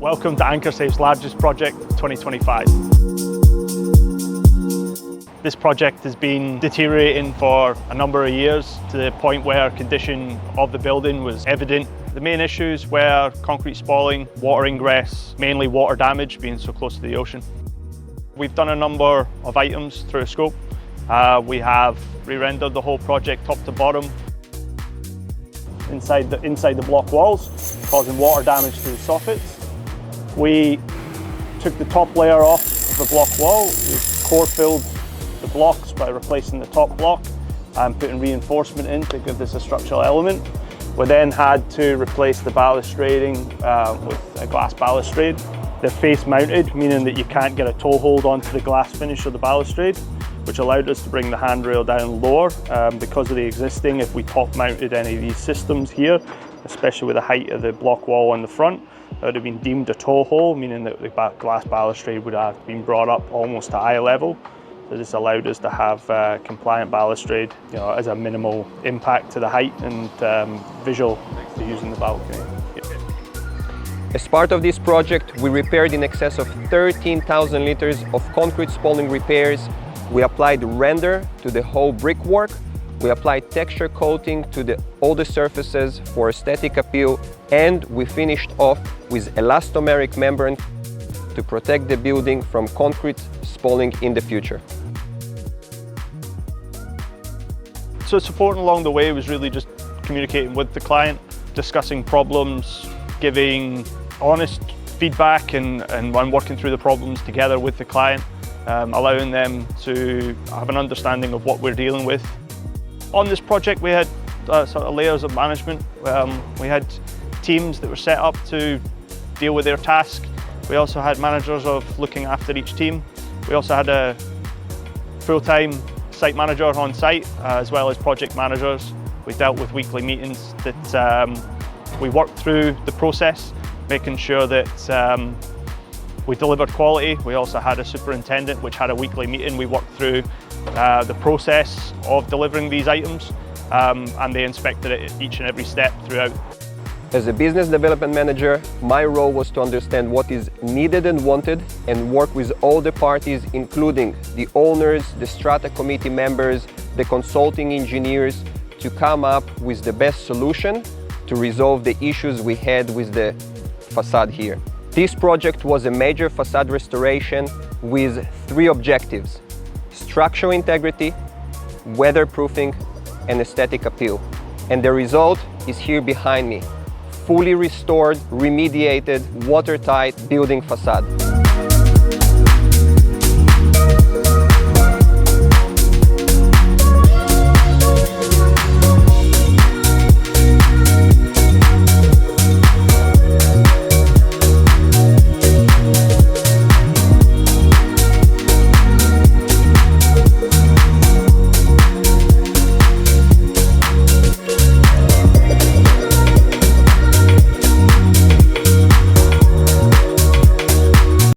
Welcome to AnchorSafe's largest project, 2025. This project has been deteriorating for a number of years to the point where condition of the building was evident. The main issues were concrete spalling, water ingress, mainly water damage being so close to the ocean. We've done a number of items through a scope. We have re-rendered the whole project top to bottom. Inside the block walls, causing water damage to the soffits. We took the top layer off of the block wall. We core filled the blocks by replacing the top block and putting reinforcement in to give this a structural element. We then had to replace the balustrading with a glass balustrade. They're face mounted, meaning that you can't get a toe hold onto the glass finish of the balustrade, which allowed us to bring the handrail down lower. Because of the existing, if we top mounted any of these systems here, especially with the height of the block wall on the front, it would have been deemed a toe hole, meaning that the glass balustrade would have been brought up almost to eye level. So this allowed us to have compliant balustrade, as a minimal impact to the height and visual to using the balcony. As part of this project, we repaired in excess of 13,000 liters of concrete spalling repairs. We applied render to the whole brickwork. We applied texture coating to all the surfaces for aesthetic appeal, and we finished off with elastomeric membrane to protect the building from concrete spalling in the future. So supporting along the way was really just communicating with the client, discussing problems, giving honest feedback and working through the problems together with the client, allowing them to have an understanding of what we're dealing with. On this project we had sort of layers of management. We had teams that were set up to deal with their task. We also had managers of looking after each team. We also had a full-time site manager on site, as well as project managers. We dealt with weekly meetings that we worked through the process, making sure that we delivered quality. We also had a superintendent which had a weekly meeting. We worked through the process of delivering these items, and they inspected it at each and every step throughout. As a business development manager, my role was to understand what is needed and wanted and work with all the parties, including the owners, the strata committee members, the consulting engineers, to come up with the best solution to resolve the issues we had with the facade here. This project was a major facade restoration with 3 objectives: structural integrity, weatherproofing, and aesthetic appeal. And the result is here behind me. Fully restored, remediated, watertight building facade.